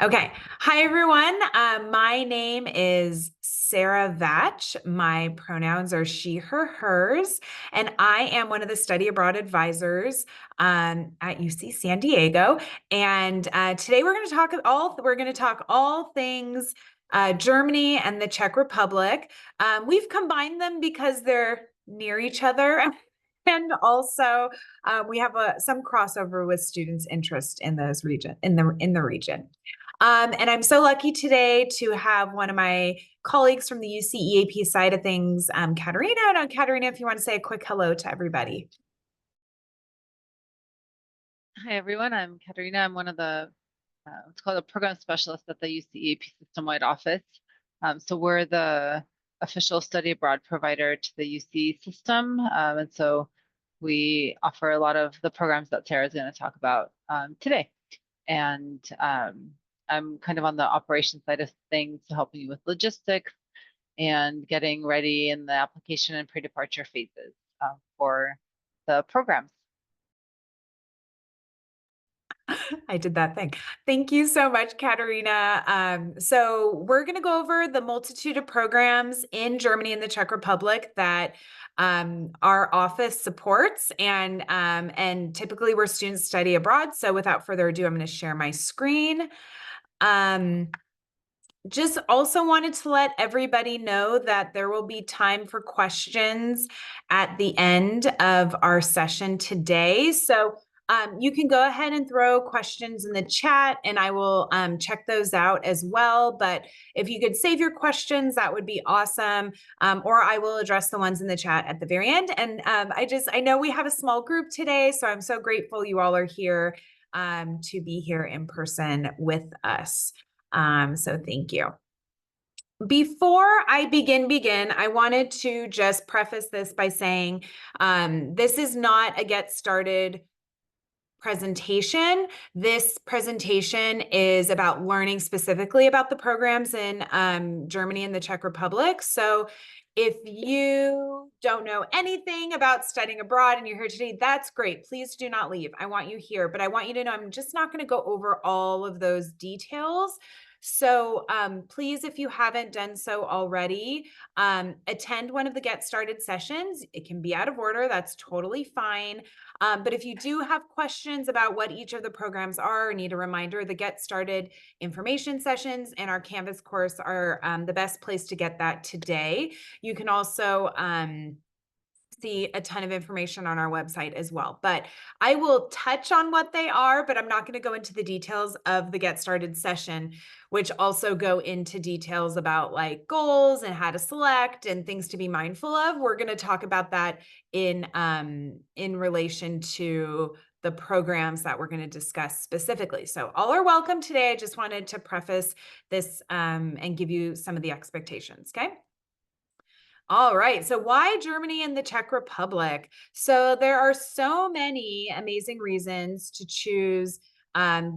Okay. Hi, everyone. My name is Sarah Vatch. My pronouns are she, her, hers, and I am one of the study abroad advisors at UC San Diego. And today we're going to talk all things Germany and the Czech Republic. We've combined them because they're near each other. And also, we have some crossover with students' interest in those in the region. And I'm so lucky today to have one of my colleagues from the UC EAP side of things, Katerina. And Katerina, if you want to say a quick hello to everybody. Hi, everyone. I'm Katerina. I'm one of the, it's called a program specialist at the UC EAP system-wide office. So we're the official study abroad provider to the UC system. And so we offer a lot of the programs that Sarah is going to talk about today. And I'm kind of on the operations side of things, helping you with logistics and getting ready in the application and pre-departure phases for the programs. I did that thing. Thank you so much, Katerina. So we're going to go over the multitude of programs in Germany and the Czech Republic that our office supports, and typically where students study abroad. So without further ado, I'm going to share my screen. Just also wanted to let everybody know that there will be time for questions at the end of our session today. So you can go ahead and throw questions in the chat and I will check those out as well. But if you could save your questions, that would be awesome. Or I will address the ones in the chat at the very end. And I know we have a small group today, so I'm so grateful you all are here to be here in person with us. So thank you. Before I begin, I wanted to just preface this by saying this is not a get started presentation. This presentation is about learning specifically about the programs in Germany and the Czech Republic. So if you don't know anything about studying abroad and you're here today, that's great. Please do not leave. I want you here, but I want you to know I'm just not going to go over all of those details. So please, if you haven't done so already, attend one of the Get Started sessions. It can be out of order. That's totally fine. But if you do have questions about what each of the programs are or need a reminder, the Get Started information sessions and our Canvas course are the best place to get that today. You can also see a ton of information on our website as well. But I will touch on what they are, but I'm not going to go into the details of the Get Started session, which also go into details about like goals and how to select and things to be mindful of. We're going to talk about that in relation to the programs that we're going to discuss specifically. So all are welcome today. I just wanted to preface this and give you some of the expectations, okay? All right. So why Germany and the Czech Republic? So there are so many amazing reasons to choose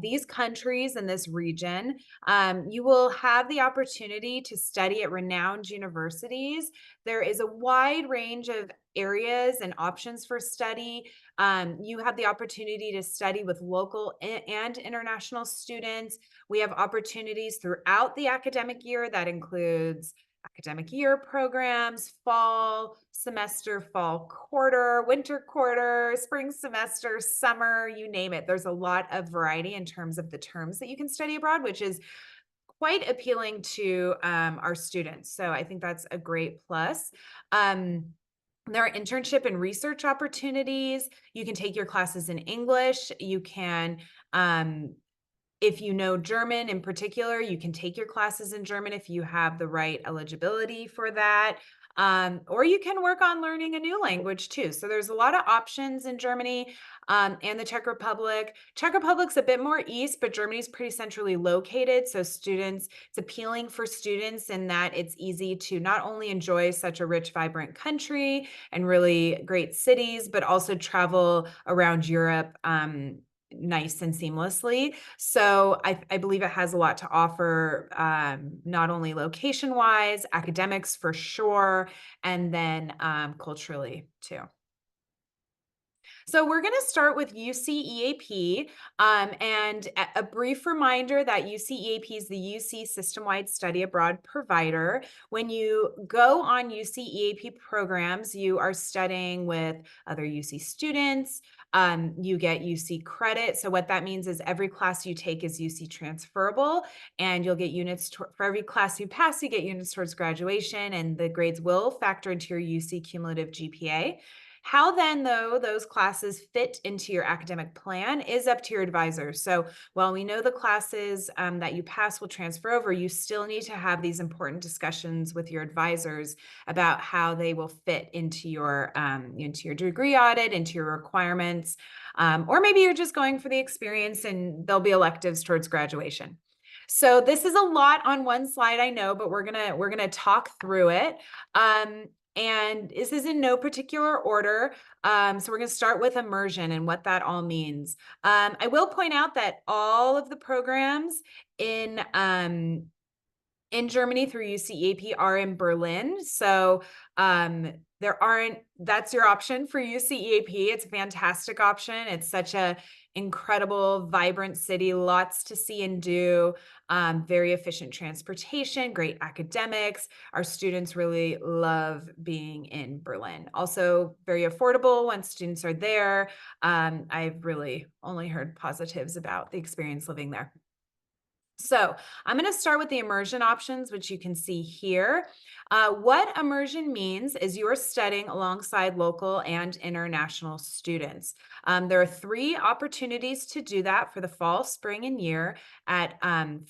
these countries in this region. You will have the opportunity to study at renowned universities. There is a wide range of areas and options for study. You have the opportunity to study with local and international students. We have opportunities throughout the academic year that includes academic year programs, fall semester, fall quarter, winter quarter, spring semester, summer, you name it. There's a lot of variety in terms of the terms that you can study abroad, which is quite appealing to our students. So I think that's a great plus. There are internship and research opportunities. You can take your classes in English. You can if you know German in particular, you can take your classes in German if you have the right eligibility for that. Or you can work on learning a new language too. So there's a lot of options in Germany and the Czech Republic. Czech Republic's a bit more east, but Germany's pretty centrally located. So it's appealing for students in that it's easy to not only enjoy such a rich, vibrant country and really great cities, but also travel around Europe nice and seamlessly. So I believe it has a lot to offer, not only location wise, academics for sure, and then culturally too. So we're going to start with UC and a brief reminder that UC is the UC System-Wide Study Abroad provider. When you go on UC programs, you are studying with other UC students. You get UC credit. So what that means is every class you take is UC transferable, and you'll get units for every class you pass, you get units towards graduation, and the grades will factor into your UC cumulative GPA. How then, though, those classes fit into your academic plan is up to your advisor. So while we know the classes that you pass will transfer over, you still need to have these important discussions with your advisors about how they will fit into your degree audit, into your requirements, or maybe you're just going for the experience and there'll be electives towards graduation. So this is a lot on one slide, I know, but we're gonna talk through it. And this is in no particular order. So we're going to start with immersion and what that all means. I will point out that all of the programs in Germany through UCEAP are in Berlin. So that's your option for UCEAP. It's a fantastic option. It's such a incredible, vibrant city, lots to see and do, very efficient transportation, great academics. Our students really love being in Berlin. Also very affordable when students are there. I've really only heard positives about the experience living there. So I'm going to start with the immersion options, which you can see here. What immersion means is you're studying alongside local and international students. There are 3 opportunities to do that for the fall, spring, and year at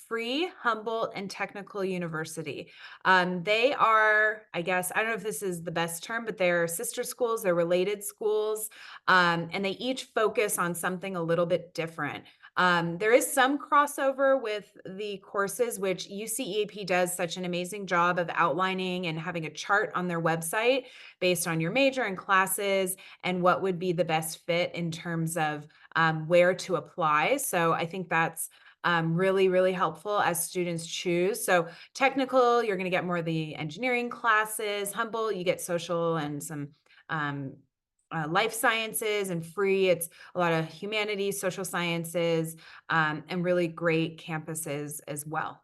Free, Humboldt, and Technical University. They are, I guess, I don't know if this is the best term, but they're sister schools, they're related schools, and they each focus on something a little bit different. There is some crossover with the courses, which UCEAP does such an amazing job of outlining and having a chart on their website based on your major and classes and what would be the best fit in terms of where to apply. So I think that's really, really helpful as students choose. So technical, you're going to get more of the engineering classes. Humboldt, you get social and some life sciences, and Free, it's a lot of humanities, social sciences, and really great campuses as well.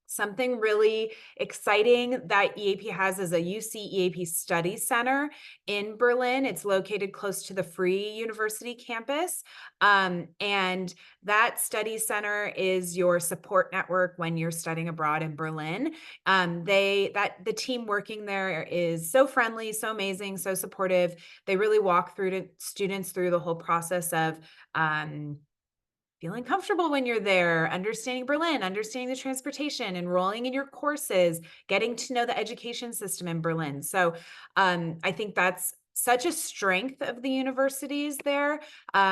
Something really exciting that EAP has is a UC EAP Study Center in Berlin. It's located close to the Free University campus. And that study center is your support network when you're studying abroad in Berlin. The team working there is so friendly, so amazing, so supportive. They really walk through students through the whole process of feeling comfortable when you're there, understanding Berlin, understanding the transportation, enrolling in your courses, getting to know the education system in Berlin. So I think that's such a strength of the universities there,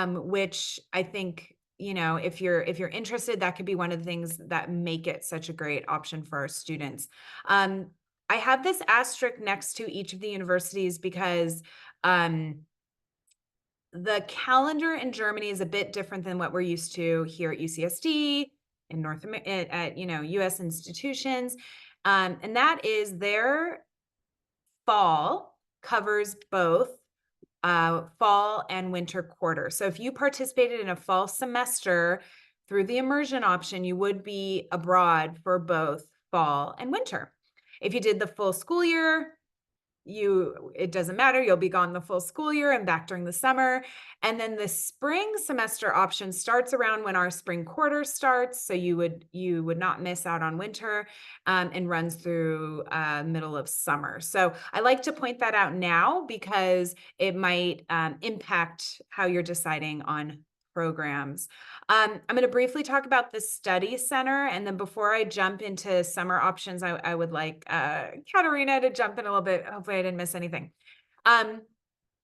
which I think, you know, if you're interested, that could be one of the things that make it such a great option for our students. I have this asterisk next to each of the universities because the calendar in Germany is a bit different than what we're used to here at UCSD, in North America, at US institutions. And that is their fall covers both fall and winter quarter. So if you participated in a fall semester through the immersion option, you would be abroad for both fall and winter. If you did the full school year, it doesn't matter, you'll be gone the full school year and back during the summer. And then the spring semester option starts around when our spring quarter starts, so you would not miss out on winter, and runs through middle of summer. So I like to point that out now because it might impact how you're deciding on programs. I'm going to briefly talk about the study center, and then before I jump into summer options, I would like Katerina to jump in a little bit. Hopefully I didn't miss anything.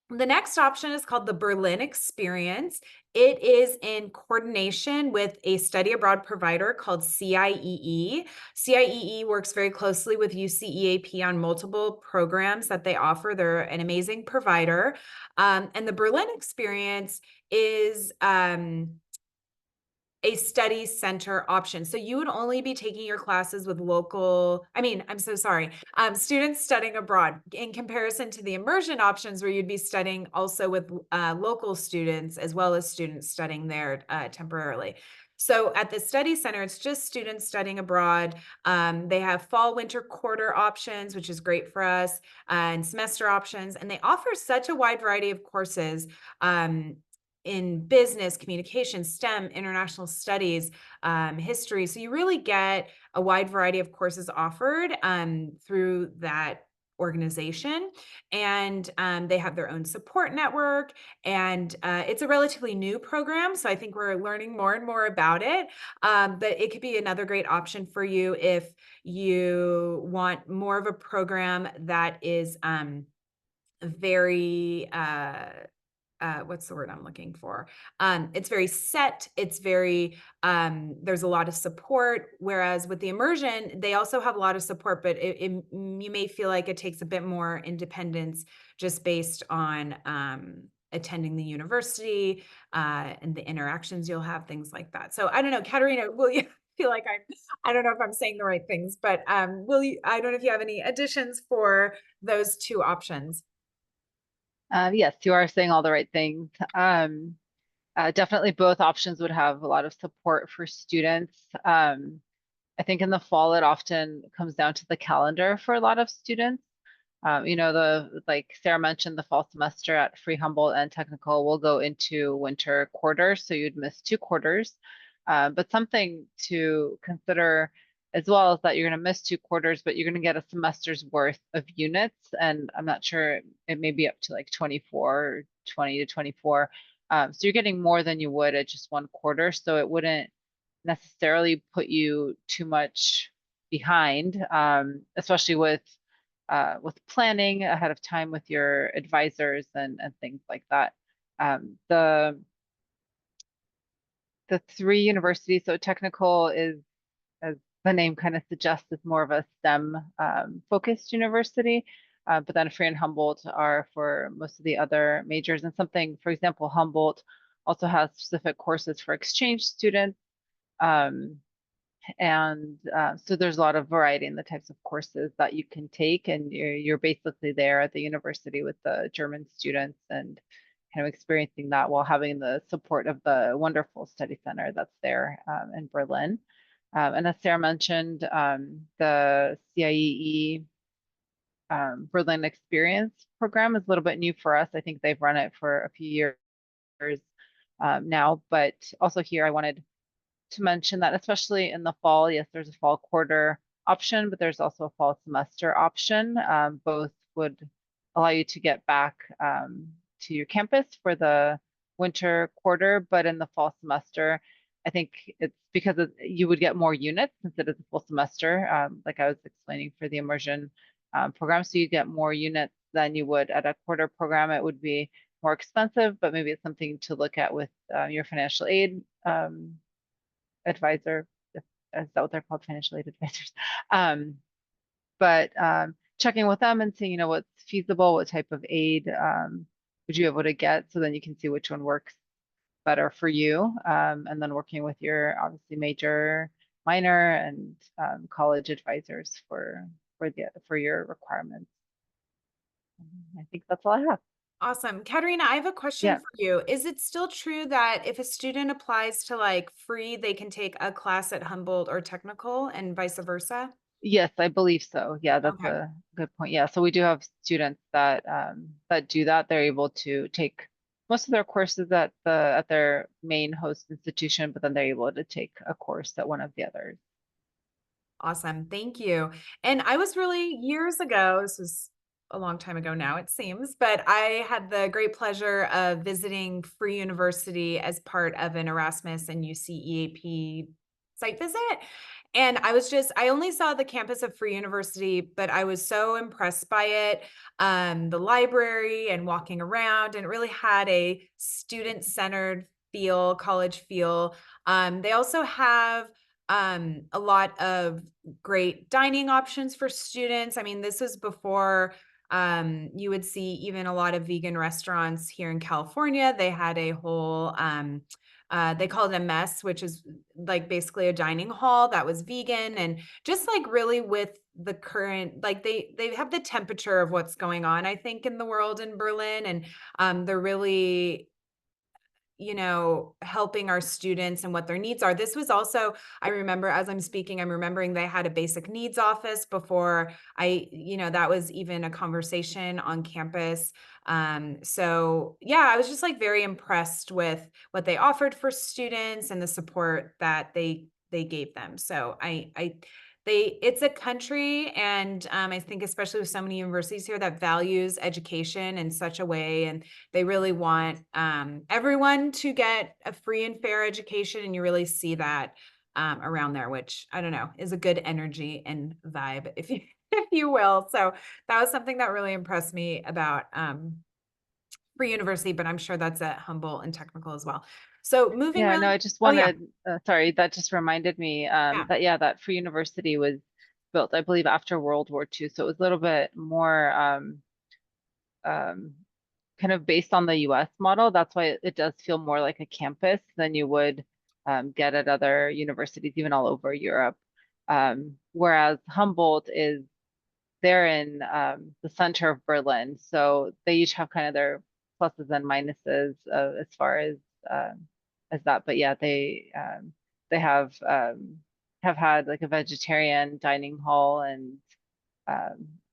The next option is called the Berlin Experience. It is in coordination with a study abroad provider called CIEE. CIEE works very closely with UCEAP on multiple programs that they offer. They're an amazing provider. And the Berlin Experience is a study center option. So you would only be taking your classes with local, I mean, I'm so sorry, students studying abroad in comparison to the immersion options where you'd be studying also with local students as well as students studying there temporarily. So at the study center, it's just students studying abroad. They have fall, winter quarter options, which is great for us, and semester options. And they offer such a wide variety of courses in business, communication, STEM, international studies, history. So you really get a wide variety of courses offered through that organization, and they have their own support network, and it's a relatively new program, so I think we're learning more and more about it, but it could be another great option for you if you want more of a program that is very what's the word I'm looking for? It's very set, it's very there's a lot of support. Whereas with the immersion, they also have a lot of support, but you may feel like it takes a bit more independence just based on attending the university and the interactions you'll have, things like that. So I don't know, Katerina, will you feel like I don't know if I'm saying the right things, but will you, I don't know if you have any additions for those two options. Yes, you are saying all the right things. Definitely both options would have a lot of support for students. I think in the fall, it often comes down to the calendar for a lot of students. The like Sarah mentioned, the fall semester at Free Humboldt and Technical will go into winter quarter, so you'd miss 2 quarters. But something to consider as well is that you're going to miss 2 quarters, but you're going to get a semester's worth of units, and I'm not sure, it may be up to like 24 or 20 to 24. So you're getting more than you would at just 1 quarter, so it wouldn't necessarily put you too much behind, especially with planning ahead of time with your advisors and things like that. The 3 universities, so technical is, as the name kind of suggests, is more of a STEM focused university. But then Free and Humboldt are for most of the other majors. And something, for example, Humboldt also has specific courses for exchange students. So there's a lot of variety in the types of courses that you can take, and you're basically there at the university with the German students and kind of experiencing that while having the support of the wonderful study center that's there in Berlin. And as Sarah mentioned, the CIEE Berlin Experience program is a little bit new for us. I think they've run it for a few years now, but also here I wanted to mention that especially in the fall, yes, there's a fall quarter option, but there's also a fall semester option. Both would allow you to get back to your campus for the winter quarter, but in the fall semester, I think it's because you would get more units since it is a full semester, like I was explaining for the immersion program. So you get more units than you would at a quarter program. It would be more expensive, but maybe it's something to look at with your financial aid advisor, is that what they're called, financial aid advisors? But checking with them and seeing, what's feasible, what type of aid would you be able to get, so then you can see which one works better for you. And then working with your obviously major, minor, and college advisors for your requirements. I think that's all I have. Awesome. Katerina, I have a question Yeah. for you. Is it still true that if a student applies to like free, they can take a class at Humboldt or technical and vice versa? Yes, I believe so. Yeah, that's Okay. a good point. Yeah, so we do have students that do that. They're able to take most of their courses at their main host institution, but then they're able to take a course at one of the others. Awesome. Thank you. And I was really years ago, this was a long time ago now, it seems, but I had the great pleasure of visiting Free University as part of an Erasmus and UC EAP site visit. And I only saw the campus of Free University, but I was so impressed by it. The library and walking around, and it really had a student-centered feel, college feel. They also have a lot of great dining options for students. I mean, this was before you would see even a lot of vegan restaurants here in California. They had a whole they call it a mess, which is like basically a dining hall that was vegan, and just like really with the current, like they have the temperature of what's going on, I think, in the world in Berlin, and they're really, you know, helping our students and what their needs are. This was also, I remember as I'm speaking, I'm remembering they had a basic needs office before I, you know, that was even a conversation on campus. So yeah, I was just like very impressed with what they offered for students and the support that they gave them. So it's a country, and I think especially with so many universities here, that values education in such a way, and they really want everyone to get a free and fair education, and you really see that around there, which I don't know is a good energy and vibe, if you if you will. So that was something that really impressed me about free university, but I'm sure that's at Humboldt and technical as well. So moving Yeah, no, really, I just oh yeah, wanted, sorry, that just reminded me yeah, that, yeah, that Free University was built, I believe, after World War II. So it was a little bit more um, kind of based on the US model. That's why it does feel more like a campus than you would get at other universities, even all over Europe. Whereas Humboldt is they're in the center of Berlin, so they each have kind of their pluses and minuses as far as that. But yeah, they have had like a vegetarian dining hall and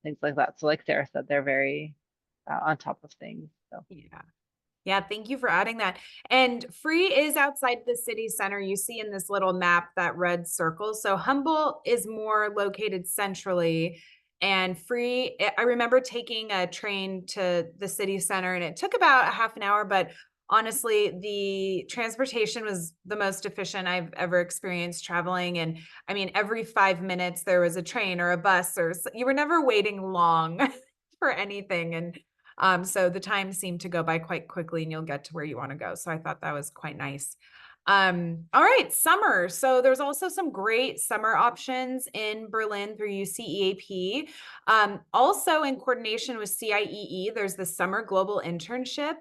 things like that. So like Sarah said, they're very on top of things. So yeah. Yeah, thank you for adding that. And free is outside the city center. You see in this little map that red circle. So Humboldt is more located centrally, and free. I remember taking a train to the city center, and it took about a half an hour, but honestly, the transportation was the most efficient I've ever experienced traveling. And I mean, every 5 minutes there was a train or a bus, or you were never waiting long for anything. And so the time seemed to go by quite quickly, and you'll get to where you want to go. So I thought that was quite nice. All right, summer. So there's also some great summer options in Berlin through UCEAP. Also in coordination with CIEE, there's the Summer Global Internship.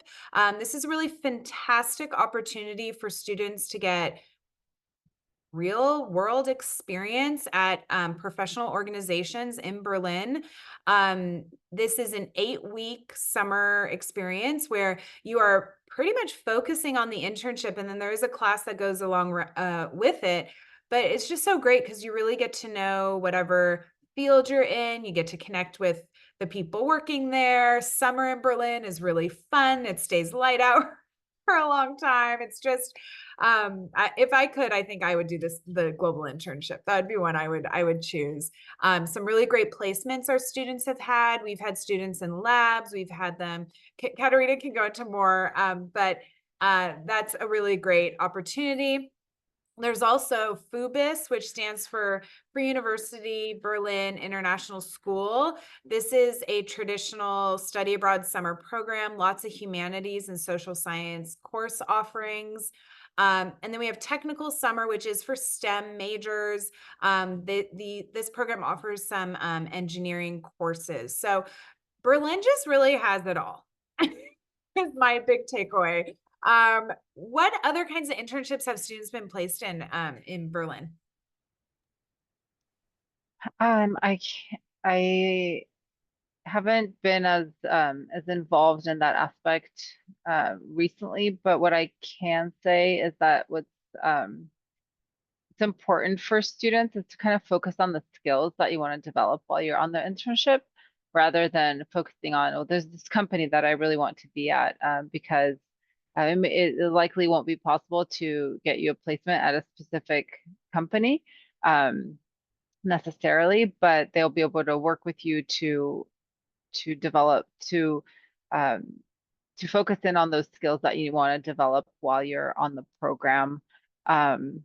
This is a really fantastic opportunity for students to get real world experience at professional organizations in Berlin. This is an 8-week summer experience where you are pretty much focusing on the internship, and then there is a class that goes along with it. But it's just so great because you really get to know whatever field you're in. You get to connect with the people working there. Summer in Berlin is really fun. It stays light out for a long time. It's just if I could, I think I would do the global internship. That would be one I would choose. Some really great placements our students have had. We've had students in labs. We've had them. Katerina can go into more, but that's a really great opportunity. There's also FUBIS, which stands for Free University Berlin International School. This is a traditional study abroad summer program, lots of humanities and social science course offerings. And then we have Technical Summer, which is for STEM majors. This program offers some engineering courses. So Berlin just really has it all. Is my big takeaway. What other kinds of internships have students been placed in Berlin? I haven't been as involved in that aspect recently, but what I can say is that what's it's important for students is to kind of focus on the skills that you want to develop while you're on the internship rather than focusing on, oh, there's this company that I really want to be at because it likely won't be possible to get you a placement at a specific company necessarily, but they'll be able to work with you to develop um, to focus in on those skills that you want to develop while you're on the program. Um,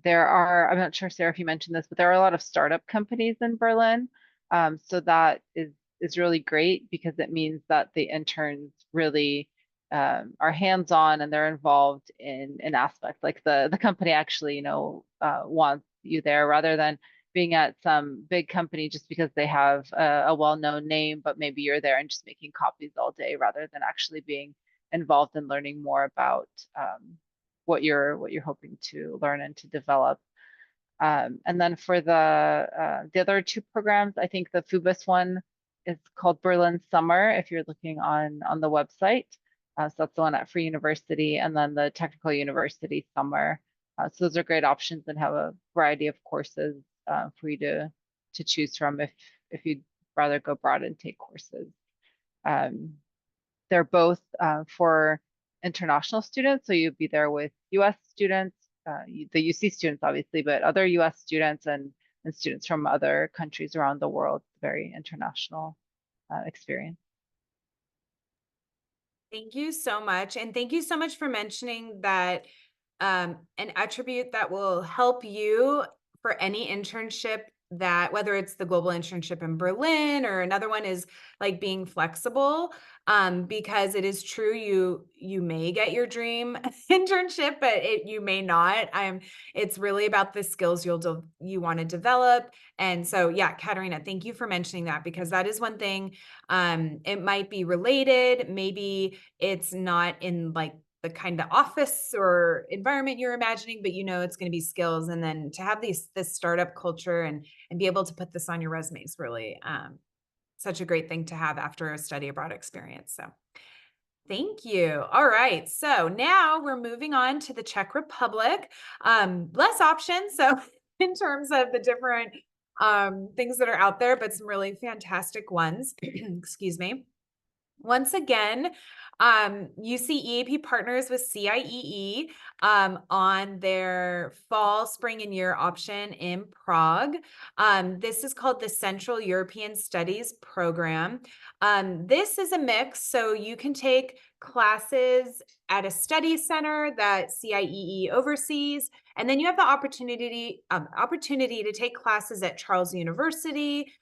I'm not sure, Sarah, if you mentioned this, but there are a lot of startup companies in Berlin. So that is really great because it means that the interns really are hands-on and they're involved in an aspect. Like the company actually, wants you there rather than being at some big company just because they have a well-known name, but maybe you're there and just making copies all day rather than actually being involved in learning more about what you're hoping to learn and to develop. And then for the other two programs, I think the FUBIS one is called Berlin Summer if you're looking on the website. So that's the one at Free University, and then the Technical University Summer. So those are great options and have a variety of courses for you to choose from if you'd rather go abroad and take courses. Um, they're both for international students, so you'd be there with US students, the UC students obviously, but other US students and students from other countries around the world. Very international experience. Thank you so much. And thank you so much for mentioning that an attribute that will help you for any internship, that whether it's the global internship in Berlin or another one, is like being flexible, because it is true, you may get your dream internship, but you may not. It's really about the skills you want to develop. And so yeah, Katerina, thank you for mentioning that, because that is one thing. It might be related, maybe it's not in like the kind of office or environment you're imagining, but it's going to be skills. And then to have this startup culture and be able to put this on your resume is really such a great thing to have after a study abroad experience. So thank you. All right. So now we're moving on to the Czech Republic. Less options. So in terms of the different things that are out there, but some really fantastic ones. Excuse me. Once again, UC EAP partners with CIEE on their fall, spring, and year option in Prague. This is called the Central European Studies Program. This is a mix, so you can take classes at a study center that CIEE oversees, and then you have the opportunity to take classes at Charles University,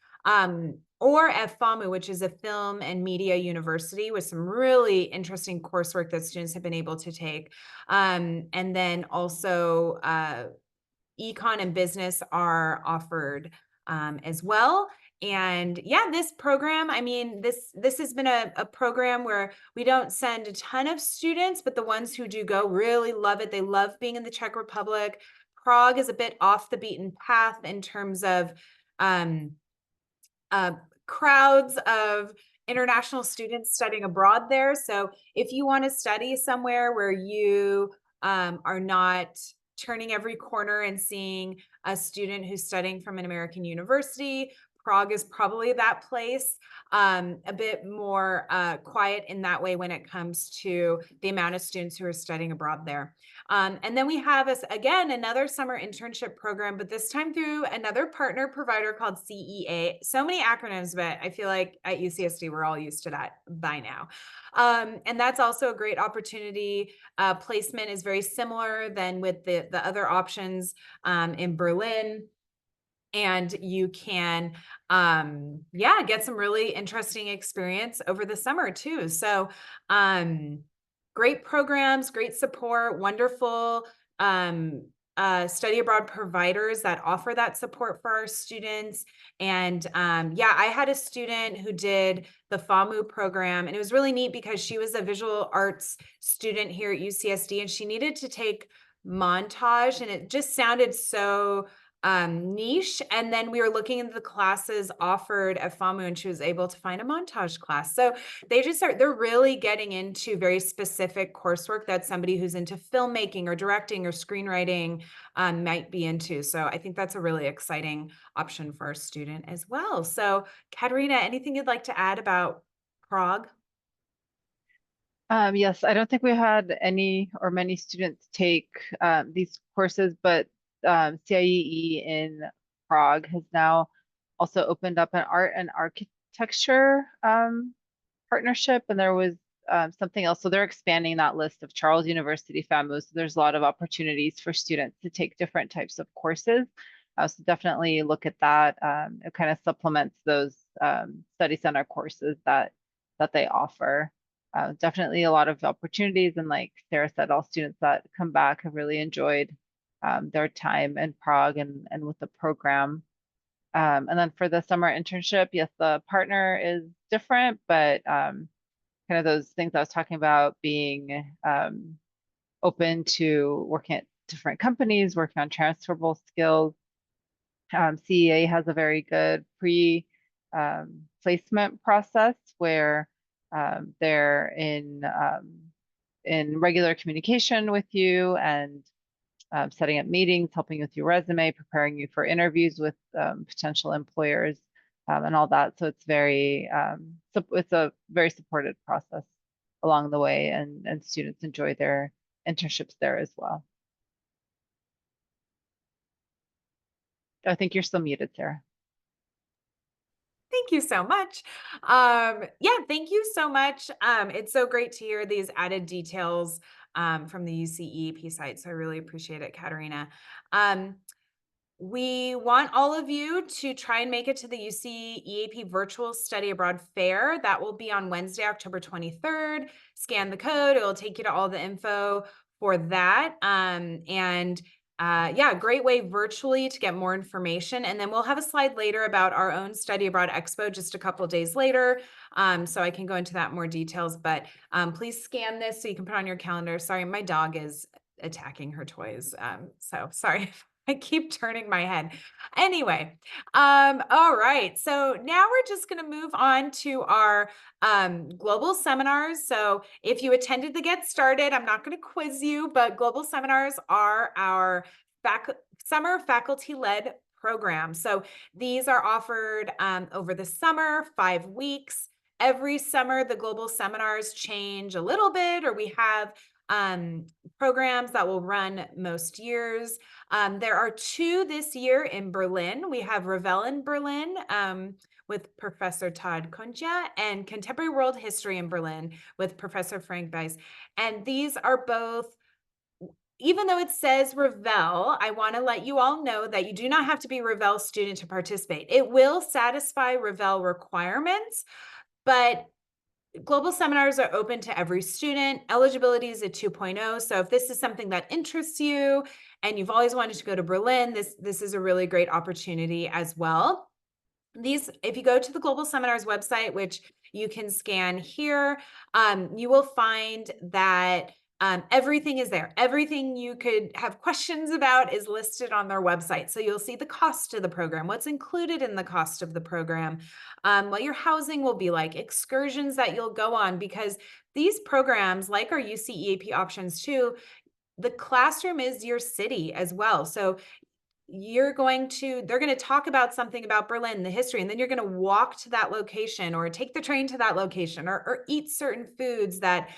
or at FAMU, which is a film and media university with some really interesting coursework that students have been able to take. And then also econ and business are offered as well. And yeah, this program, I mean, this has been a program where we don't send a ton of students, but the ones who do go really love it. They love being in the Czech Republic. Prague is a bit off the beaten path in terms of crowds of international students studying abroad there. So if you want to study somewhere where you are not turning every corner and seeing a student who's studying from an American university, Prague is probably that place. A bit more quiet in that way when it comes to the amount of students who are studying abroad there. And then we have, again, another summer internship program, but this time through another partner provider called CEA. So many acronyms, but I feel like at UCSD, we're all used to that by now. And that's also a great opportunity. Placement is very similar than with the other options in Berlin. And you can, get some really interesting experience over the summer too. So, great programs, great support, wonderful study abroad providers that offer that support for our students. And I had a student who did the FAMU program, and it was really neat because she was a visual arts student here at UCSD, and she needed to take montage, and it just sounded so niche. And then we were looking into the classes offered at FAMU, and she was able to find a montage class. So they're really getting into very specific coursework that somebody who's into filmmaking or directing or screenwriting might be into. So I think that's a really exciting option for our student as well. So Katerina, anything you'd like to add about Prague? Yes, I don't think we had any or many students take these courses, but CIEE in Prague has now also opened up an art and architecture partnership, and there was something else. So they're expanding that list of Charles University FAMU. So there's a lot of opportunities for students to take different types of courses. So definitely look at that. It kind of supplements those study center courses that they offer. Definitely a lot of opportunities, and like Sarah said, all students that come back have really enjoyed their time in Prague and with the program. And then for the summer internship, yes, the partner is different, but kind of those things I was talking about being open to working at different companies, working on transferable skills. CEA has a very good placement process where they're in regular communication with you and setting up meetings, helping with your resume, preparing you for interviews with potential employers, and all that. So it's it's a very supported process along the way, and students enjoy their internships there as well. I think you're still muted, Sarah. Thank you so much. Yeah, thank you so much. It's so great to hear these added details from the UCEAP site. So I really appreciate it, Katerina. We want all of you to try and make it to the UC EAP Virtual Study Abroad Fair. That will be on Wednesday, October 23rd. Scan the code. It will take you to all the info for that. Yeah, great way virtually to get more information. And then we'll have a slide later about our own Study Abroad Expo just a couple days later. So I can go into that more details, but please scan this so you can put on your calendar. Sorry, my dog is attacking her toys. So sorry. I keep turning my head. Anyway, all right. So now we're just going to move on to our global seminars. So if you attended the Get Started, I'm not going to quiz you, but global seminars are our summer faculty-led program. So these are offered over the summer, 5 weeks. Every summer, the global seminars change a little bit, or we have programs that will run most years. There are 2 this year in Berlin. We have Revel in Berlin with Professor Todd Kunja and Contemporary World History in Berlin with Professor Frank Weiss. And these are both, even though it says Revel, I want to let you all know that you do not have to be a Revel student to participate. It will satisfy Revel requirements, but global seminars are open to every student. Eligibility is a 2.0. So if this is something that interests you and you've always wanted to go to Berlin, this is a really great opportunity as well. If you go to the Global Seminars website, which you can scan here, you will find that everything is there. Everything you could have questions about is listed on their website. So you'll see the cost of the program, what's included in the cost of the program, what your housing will be like, excursions that you'll go on, because these programs, like our UCEAP options too, the classroom is your city as well. So they're going to talk about something about Berlin, the history, and then you're going to walk to that location or take the train to that location or eat certain foods that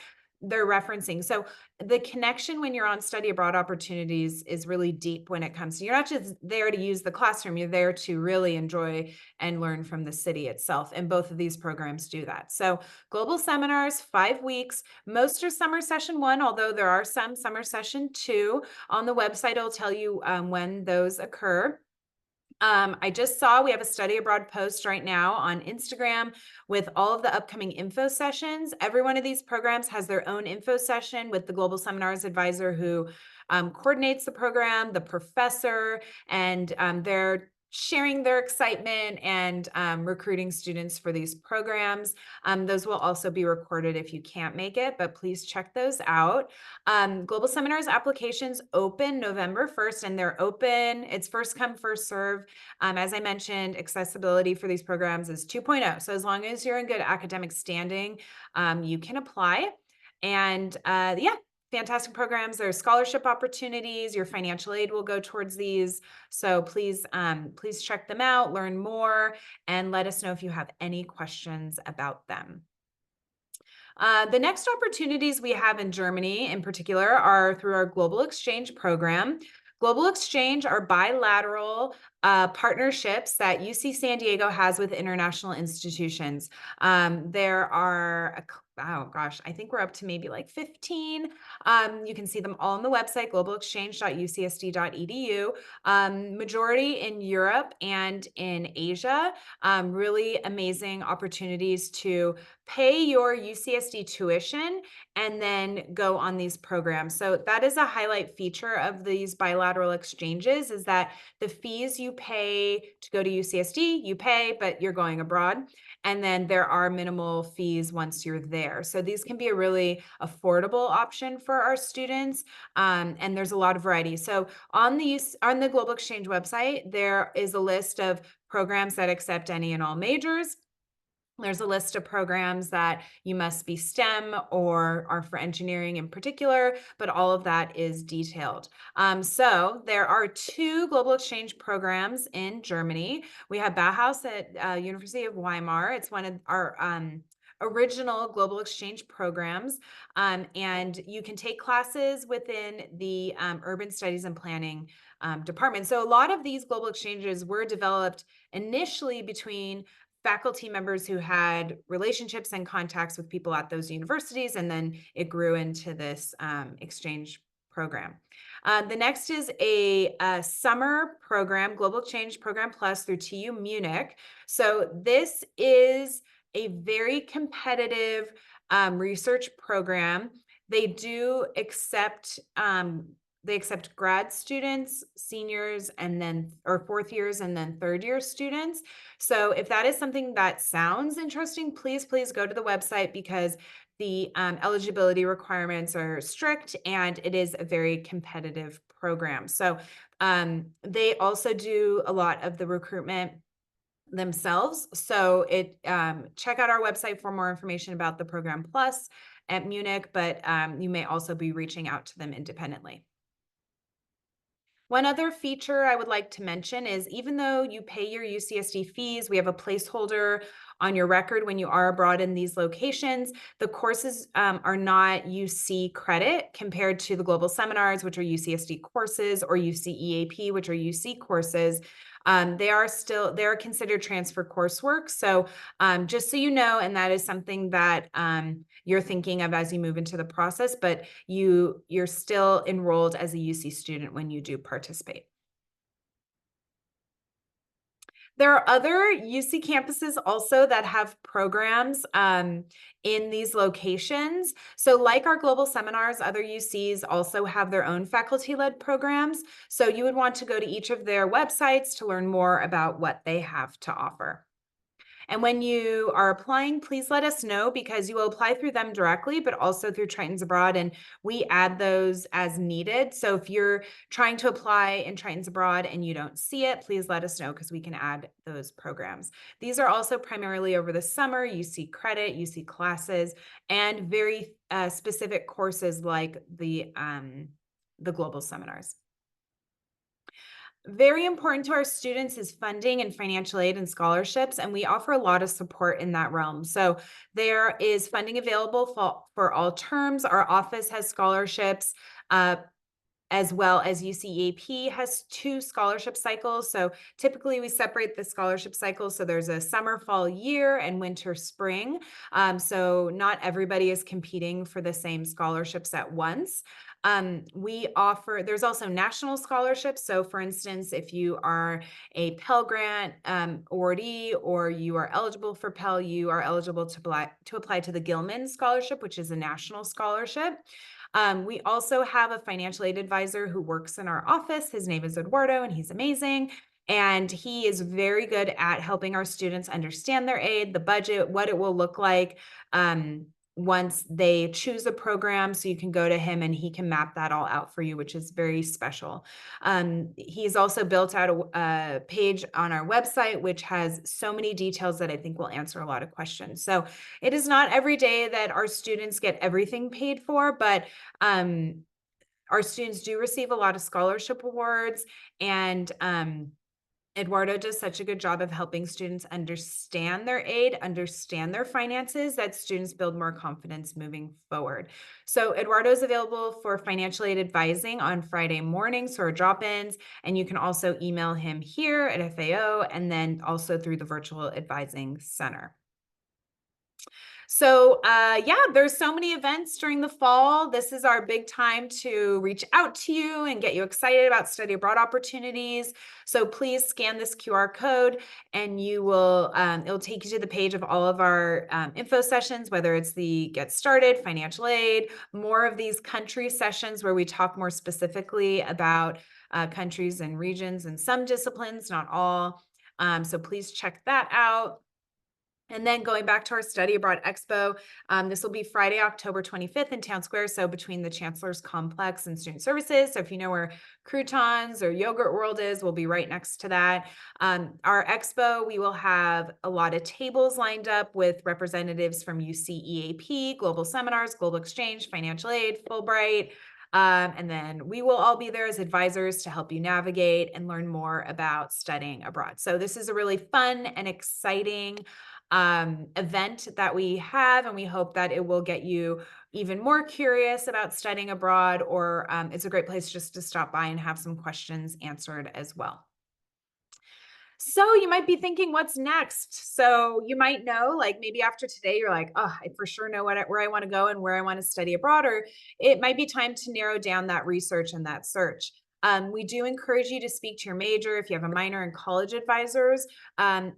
they're referencing. So the connection when you're on study abroad opportunities is really deep when it comes to, you're not just there to use the classroom, you're there to really enjoy and learn from the city itself. And both of these programs do that. So global seminars, 5 weeks, most are summer session 1, although there are some summer session 2. On the website, it'll tell you when those occur. I just saw we have a study abroad post right now on Instagram with all of the upcoming info sessions. Every one of these programs has their own info session with the Global Seminars advisor who coordinates the program, the professor, and they're sharing their excitement and recruiting students for these programs. Those will also be recorded if you can't make it, but please check those out. Global Seminars applications open November 1st, and they're open. It's first come, first serve. As I mentioned, accessibility for these programs is 2.0. So as long as you're in good academic standing, you can apply. And yeah, fantastic programs. There are scholarship opportunities. Your financial aid will go towards these. So please check them out, learn more, and let us know if you have any questions about them. The next opportunities we have in Germany in particular are through our Global Exchange program. Global Exchange are bilateral partnerships that UC San Diego has with international institutions. There are, oh gosh, I think we're up to maybe like 15. You can see them all on the website, globalexchange.ucsd.edu. Majority in Europe and in Asia. Really amazing opportunities to pay your UCSD tuition and then go on these programs. So that is a highlight feature of these bilateral exchanges, is that the fees you pay to go to UCSD, you pay, but you're going abroad. And then there are minimal fees once you're there. So these can be a really affordable option for our students. And there's a lot of variety. So on the Global Exchange website, there is a list of programs that accept any and all majors. There's a list of programs that you must be STEM or are for engineering in particular, but all of that is detailed. So there are two global exchange programs in Germany. We have Bauhaus at University of Weimar. It's one of our original global exchange programs, and you can take classes within the urban studies and planning department. So a lot of these global exchanges were developed initially between faculty members who had relationships and contacts with people at those universities, and then it grew into this exchange program. The next is a summer program, Global Exchange Program Plus through TU Munich. So this is a very competitive research program. They do accept grad students, seniors, and then or fourth years and then third year students. So if that is something that sounds interesting, please go to the website, because the eligibility requirements are strict and it is a very competitive program. So they also do a lot of the recruitment themselves. So check out our website for more information about the program plus at Munich, but you may also be reaching out to them independently. One other feature I would like to mention is, even though you pay your UCSD fees, we have a placeholder on your record when you are abroad in these locations. The courses are not UC credit compared to the global seminars, which are UCSD courses, or UC EAP, which are UC courses. They are considered transfer coursework. So just so you know, and that is something that you're thinking of as you move into the process, but you're still enrolled as a UC student when you do participate. There are other UC campuses also that have programs in these locations. So like our global seminars, other UCs also have their own faculty-led programs. So you would want to go to each of their websites to learn more about what they have to offer. And when you are applying, please let us know, because you will apply through them directly, but also through Tritons Abroad, and we add those as needed. So if you're trying to apply in Tritons Abroad and you don't see it, please let us know, because we can add those programs. These are also primarily over the summer. You see credit, you see classes, and very specific courses like the global seminars. Very important to our students is funding and financial aid and scholarships, and we offer a lot of support in that realm. So there is funding available for all terms. Our office has scholarships, as well as UCEAP has 2 scholarship cycles. So typically we separate the scholarship cycles. So there's a summer, fall, year, and winter, spring. So not everybody is competing for the same scholarships at once. There's also national scholarships. So for instance, if you are a Pell Grant awardee, or you are eligible for Pell, you are eligible to apply to the Gilman Scholarship, which is a national scholarship. We also have a financial aid advisor who works in our office. His name is Eduardo, and he's amazing. And he is very good at helping our students understand their aid, the budget, what it will look like once they choose a program. So you can go to him and he can map that all out for you, which is very special. He's also built out a page on our website, which has so many details that I think will answer a lot of questions. So it is not every day that our students get everything paid for, but our students do receive a lot of scholarship awards, and Eduardo does such a good job of helping students understand their aid, understand their finances, that students build more confidence moving forward. So Eduardo is available for financial aid advising on Friday mornings or drop-ins, and you can also email him here at FAO, and then also through the Virtual Advising Center. So, yeah, there's so many events during the fall. This is our big time to reach out to you and get you excited about study abroad opportunities. So please scan this QR code and it'll take you to the page of all of our info sessions, whether it's the Get Started, financial aid, more of these country sessions where we talk more specifically about countries and regions and some disciplines, not all. So please check that out. And then going back to our Study Abroad Expo, this will be Friday, October 25th in Town Square. So between the Chancellor's Complex and Student Services. So if you know where Croutons or Yogurt World is, we'll be right next to that. Our expo, we will have a lot of tables lined up with representatives from UC EAP, Global Seminars, Global Exchange, Financial Aid, Fulbright. And then we will all be there as advisors to help you navigate and learn more about studying abroad. So this is a really fun and exciting event that we have, and we hope that it will get you even more curious about studying abroad, or it's a great place just to stop by and have some questions answered as well. So you might be thinking, what's next? So you might know, like maybe after today, you're like, oh, I for sure know where I want to go and where I want to study abroad, or it might be time to narrow down that research and that search. We do encourage you to speak to your major if you have a minor and college advisors,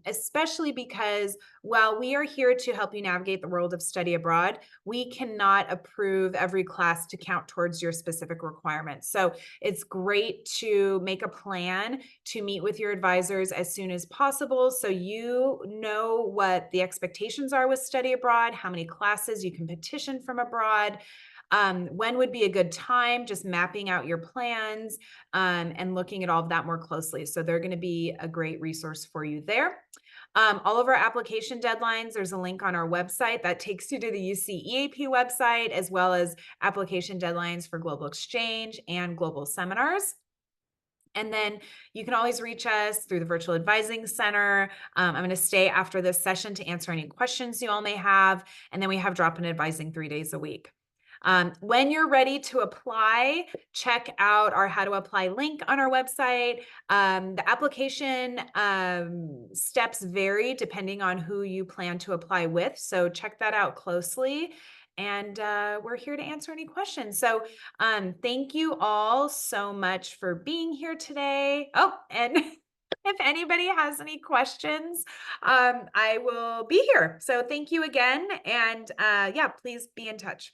especially because while we are here to help you navigate the world of study abroad, we cannot approve every class to count towards your specific requirements. So it's great to make a plan to meet with your advisors as soon as possible so you know what the expectations are with study abroad, how many classes you can petition from abroad, when would be a good time, just mapping out your plans and looking at all of that more closely. So they're going to be a great resource for you there. All of our application deadlines, there's a link on our website that takes you to the UC EAP website, as well as application deadlines for Global Exchange and Global Seminars. And then you can always reach us through the Virtual Advising Center. I'm going to stay after this session to answer any questions you all may have. And then we have drop-in advising 3 days a week. When you're ready to apply, check out our How to Apply link on our website. The application steps vary depending on who you plan to apply with. So check that out closely. And we're here to answer any questions. So thank you all so much for being here today. Oh, and if anybody has any questions, I will be here. So thank you again. And yeah, please be in touch.